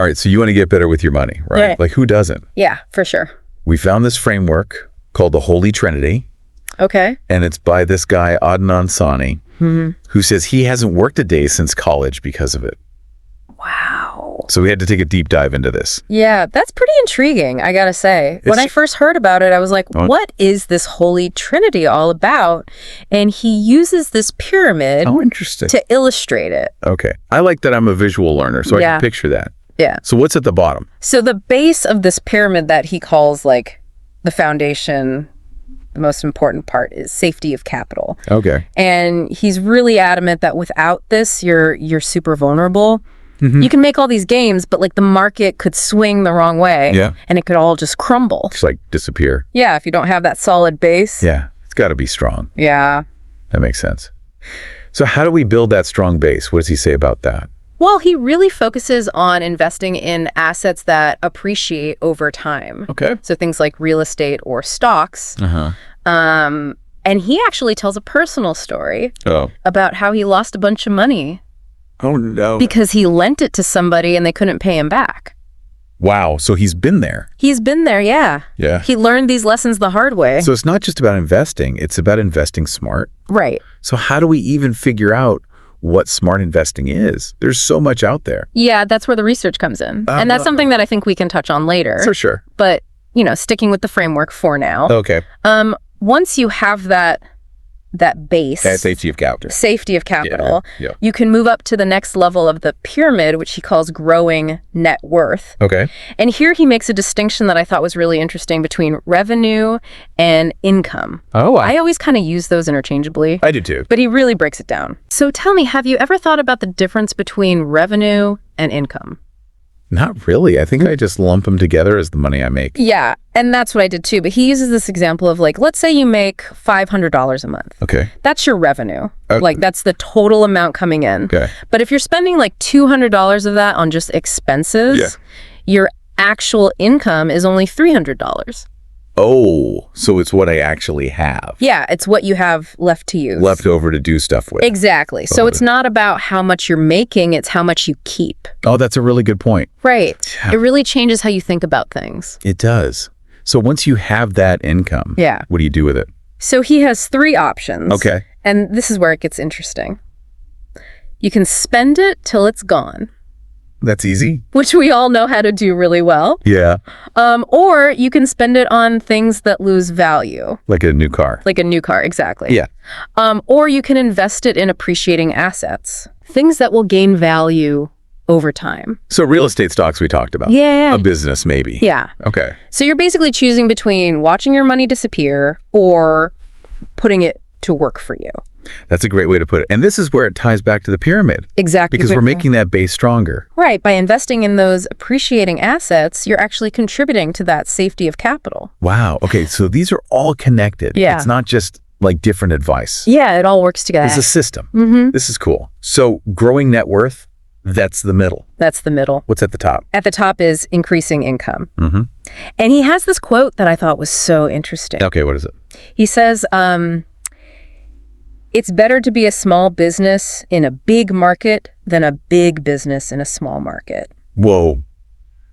All right, so you want to get better with your money, right? Right. Like, who doesn't? Yeah, for sure. We found this framework called the Holy Trinity, Okay. and it's by this guy, Adnan Sani, who says he hasn't worked a day since college because of it. Wow. So we had to take a deep dive into this. Yeah, that's pretty intriguing, I gotta say. When I first heard about it, I was like, what is this Holy Trinity all about? And he uses this pyramid Interesting. to illustrate it. Okay. I like that I'm a visual learner, so I Yeah. can picture that. Yeah. So what's at the bottom? So the base of this pyramid that he calls like the foundation, the most important part, is safety of capital. Okay. And he's really adamant that without this, you're super vulnerable. You can make all these games, but like the market could swing the wrong way. Yeah. And it could all just crumble. Just like disappear. Yeah, if you don't have that solid base. Yeah. It's got to be strong. Yeah. That makes sense. So how do we build that strong base? What does he say about that? Well, he really focuses on investing in assets that appreciate over time. Okay. So things like real estate or stocks. And he actually tells a personal story about how he lost a bunch of money. Oh, no. Because he lent it to somebody and they couldn't pay him back. Wow. So he's been there. He's been there, yeah. Yeah. He learned these lessons the hard way. So it's not just about investing. It's about investing smart. Right. So how do we even figure out what smart investing is? There's so much out there. Yeah, that's where the research comes in. And that's something that I think we can touch on later. For sure. But, you know, sticking with the framework for now. Okay. Once you have that base, Safety of capital. Safety of capital, Yeah. you can move up to the next level of the pyramid, which he calls growing net worth. Okay. And here he makes a distinction that I thought was really interesting between revenue and income. Oh, I always kind of use those interchangeably. I do too. But he really breaks it down. So tell me, have you ever thought about the difference between revenue and income? Not really. I think I just lump them together as the money I make. Yeah, and that's what I did too. But he uses this example of like, let's say you make $500 a month. Okay. That's your revenue. Okay. Like that's the total amount coming in. Okay. But if you're spending like $200 of that on just expenses, your actual income is only $300. Oh, so it's what I actually have. Yeah, it's what you have left to use. Left over to do stuff with. Exactly. So it's not about how much you're making, it's how much you keep. Oh, that's a really good point. Right. It really changes how you think about things. It does. So once you have that income, what do you do with it? So he has 3 options. Okay. And this is where it gets interesting. You can spend it till it's gone. That's easy. Which we all know how to do really well. Yeah. Or you can spend it on things that lose value. Like a new car. Like a new car, exactly. Yeah. Or you can invest it in appreciating assets. Things that will gain value over time. So real estate stocks we talked about. Yeah. A business maybe. Yeah. Okay. So you're basically choosing between watching your money disappear or putting it to work for you. That's a great way to put it. And this is where it ties back to the pyramid. Exactly. Because we're making that base stronger. Right. By investing in those appreciating assets, you're actually contributing to that safety of capital. Wow. Okay. So these are all connected. Yeah. It's not just like different advice. Yeah, it all works together. It's a system. This is cool. So growing net worth, that's the middle. That's the middle. What's at the top? At the top is increasing income. And he has this quote that I thought was so interesting. Okay. What is it? He says, it's better to be a small business in a big market than a big business in a small market. Whoa.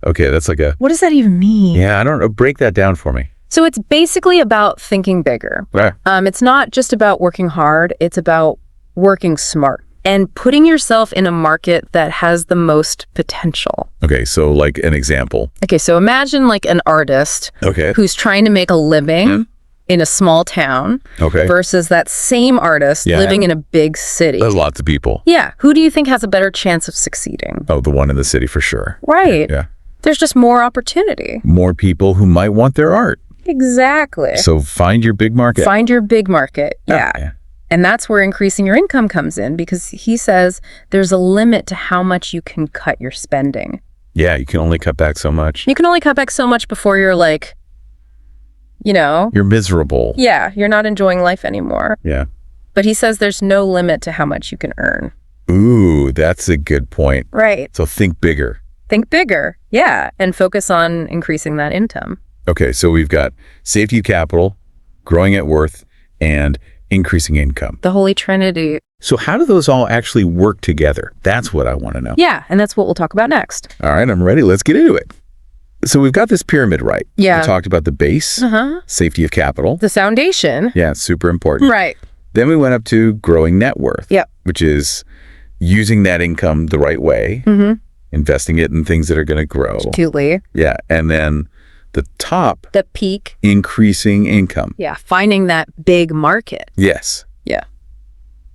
Okay, that's like a... What does that even mean? Yeah, I don't know. Break that down for me. So it's basically about thinking bigger. Right. It's not just about working hard. It's about working smart and putting yourself in a market that has the most potential. Okay, so like an example. Okay, so imagine like an artist who's trying to make a living in a small town versus that same artist living in a big city. There's lots of people. Yeah. Who do you think has a better chance of succeeding? Oh, the one in the city for sure. Right. Yeah. There's just more opportunity. More people who might want their art. Exactly. So find your big market. Find your big market. Yeah. And that's where increasing your income comes in, because he says there's a limit to how much you can cut your spending. Yeah, you can only cut back so much. You can only cut back so much before you're like, you know. You're miserable. Yeah, you're not enjoying life anymore. Yeah. But he says there's no limit to how much you can earn. Ooh, that's a good point. Right. So think bigger. Think bigger. Yeah. And focus on increasing that income. Okay, so we've got safety of capital, growing at worth, and increasing income. The Holy Trinity. So how do those all actually work together? That's what I want to know. Yeah, and that's what we'll talk about next. All right, I'm ready. Let's get into it. So we've got this pyramid right. Yeah. We talked about the base, safety of capital. The foundation. Yeah, it's super important. Right. Then we went up to growing net worth. Yep. Which is using that income the right way, investing it in things that are going to grow. Cutely. Yeah, and then the top, The peak. increasing income. Yeah, finding that big market. Yes. Yeah.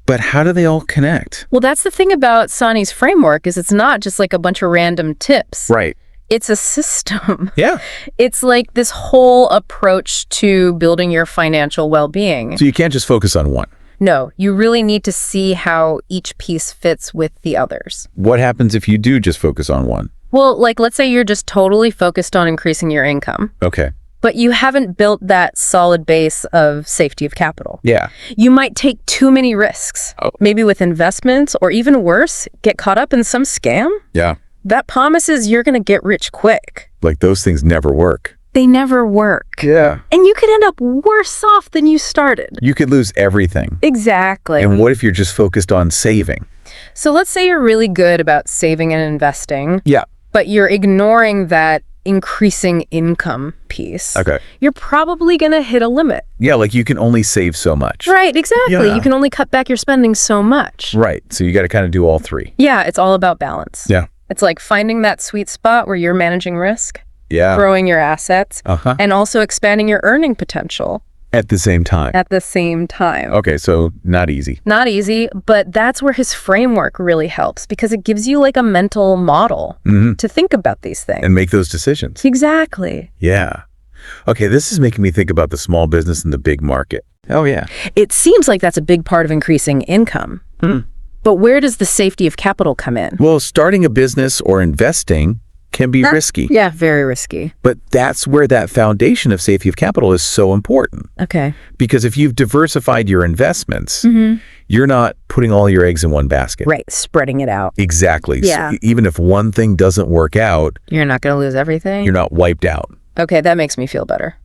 But how do they all connect? Well, that's the thing about 𝐸's framework is it's not just like a bunch of random tips. Right. It's a system. Yeah. It's like this whole approach to building your financial well-being. So you can't just focus on one. No, you really need to see how each piece fits with the others. What happens if you do just focus on one? Well, like let's say you're just totally focused on increasing your income, Okay. but you haven't built that solid base of safety of capital. Yeah. You might take too many risks, maybe with investments, or even worse, get caught up in some scam Yeah. that promises you're going to get rich quick. Like those things never work. They never work. Yeah. And you could end up worse off than you started. You could lose everything. Exactly. And what if you're just focused on saving? So let's say you're really good about saving and investing, Yeah. but you're ignoring that increasing income piece. Okay. You're probably going to hit a limit. Yeah, like you can only save so much. Right, exactly. Yeah. You can only cut back your spending so much. Right. So you got to kind of do all three. Yeah, it's all about balance. Yeah. It's like finding that sweet spot where you're managing risk, Yeah. growing your assets, Uh-huh. and also expanding your earning potential At the same time. at the same time. Okay, so not easy. Not easy, but that's where his framework really helps because it gives you like a mental model to think about these things. And make those decisions. Exactly. Yeah. Okay, this is making me think about the small business and the big market. Oh, yeah. It seems like that's a big part of increasing income. But where does the safety of capital come in? Well, starting a business or investing can be risky. Yeah, very risky. But that's where that foundation of safety of capital is so important. Okay. Because if you've diversified your investments, you're not putting all your eggs in one basket. Right, spreading it out. Exactly. Yeah. So even if one thing doesn't work out, You're not going to lose everything? you're not wiped out. Okay, that makes me feel better.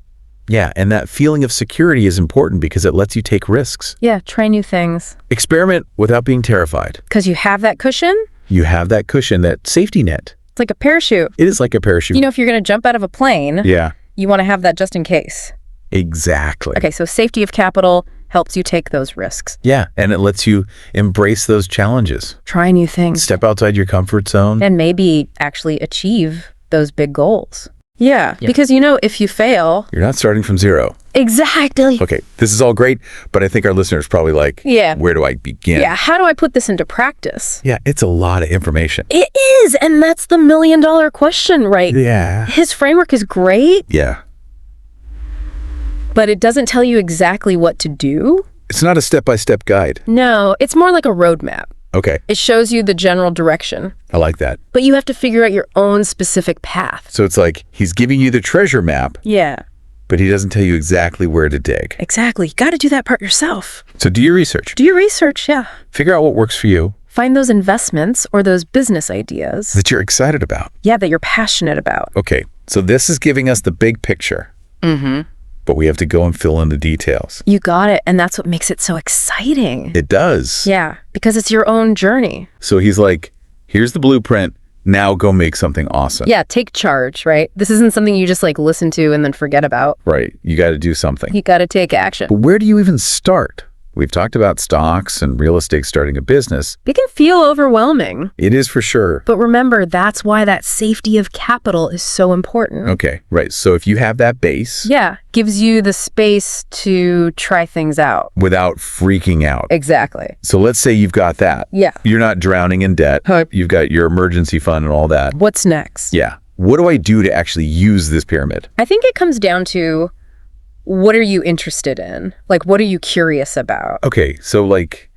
Yeah, and that feeling of security is important because it lets you take risks. Yeah, try new things. Experiment without being terrified. Because you have that cushion, You have that cushion, that safety net. it's like a parachute. It is like a parachute. You know, if you're going to jump out of a plane, Yeah, you want to have that just in case. exactly. Okay, so safety of capital helps you take those risks. Yeah, and it lets you embrace those challenges. Try new things. Step outside your comfort zone. And maybe actually achieve those big goals. Yeah, because you know, if you fail... You're not starting from zero. Exactly. Okay, this is all great, but I think our listeners probably like, Yeah. where do I begin? Yeah, how do I put this into practice? Yeah, it's a lot of information. It is, and that's the million-dollar question, right? Yeah. His framework is great, Yeah. but it doesn't tell you exactly what to do. It's not a step-by-step guide. No, it's more like a roadmap. Okay, It shows you the general direction, I like that. but you have to figure out your own specific path. So it's like he's giving you the treasure map, Yeah, but he doesn't tell you exactly where to dig. exactly. You got to do that part yourself. So do your research. Do your research, yeah. Figure out what works for you Find those investments or those business ideas, that you're excited about. yeah, that you're passionate about. Okay, so this is giving us the big picture. But we have to go and fill in the details. You got it, and that's what makes it so exciting. It does. Yeah, because it's your own journey. So he's like, here's the blueprint. Now go make something awesome. Yeah, take charge, right? This isn't something you just like listen to and then forget about. Right. You got to do something. You got to take action. But where do you even start? We've talked about stocks and real estate starting a business. It can feel overwhelming, It is for sure. but remember, that's why that safety of capital is so important. Okay, right. So if you have that base Yeah, gives you the space to try things out. without freaking out. Exactly. So let's say you've got that. Yeah. You're not drowning in debt. You've got your emergency fund and all that. What's next? Yeah. What do I do to actually use this pyramid? I think it comes down to what are you interested in? Like, what are you curious about? Okay, so like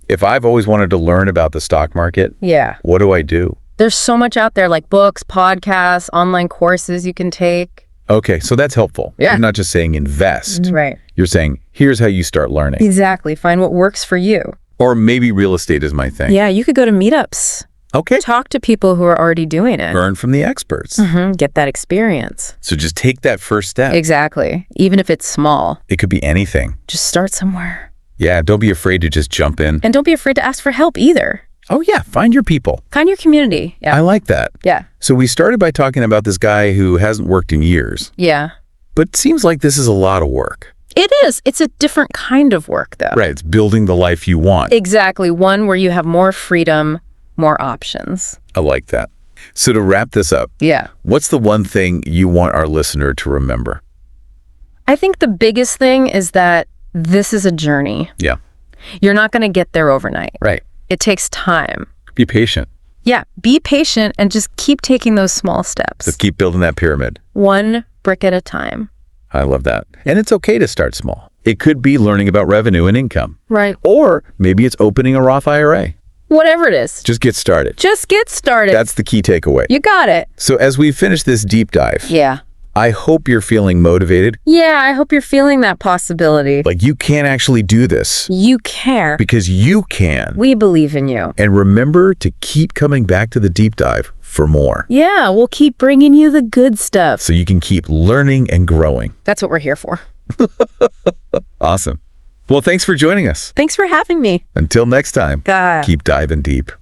if I've always wanted to learn about the stock market, Yeah. what do I do? There's so much out there, like books, podcasts, online courses you can take. Okay, so that's helpful. Yeah. You're not just saying invest. Right. You're saying, here's how you start learning. Exactly. Find what works for you. Or maybe real estate is my thing. Yeah, you could go to meetups. Okay. Talk to people who are already doing it. Learn from the experts. Get that experience. So just take that first step. Exactly. Even if it's small, It could be anything. just start somewhere. Yeah, don't be afraid to just jump in. And don't be afraid to ask for help either. Oh, yeah, find your people. Find your community. Yeah. I like that. Yeah. So we started by talking about this guy who hasn't worked in years. Yeah. But seems like this is a lot of work. It is. It's a different kind of work, though. Right, it's building the life you want. Exactly. One where you have more freedom, more options. I like that. So to wrap this up, Yeah. what's the one thing you want our listener to remember? I think the biggest thing is that this is a journey. Yeah. You're not going to get there overnight. Right. It takes time. Be patient. Yeah. Be patient and just keep taking those small steps. Just keep building that pyramid. One brick at a time. I love that. And it's okay to start small. It could be learning about revenue and income. Right. Or maybe it's opening a Roth IRA. Whatever it is. Just get started. Just get started. That's the key takeaway. You got it. So as we finish this deep dive, Yeah. I hope you're feeling motivated. Yeah, I hope you're feeling that possibility. Like you can actually do this You care. because you can. We believe in you. And remember to keep coming back to the deep dive for more. Yeah, we'll keep bringing you the good stuff. So you can keep learning and growing. That's what we're here for. Awesome. Well, thanks for joining us. Thanks for having me. Until next time, God. keep diving deep.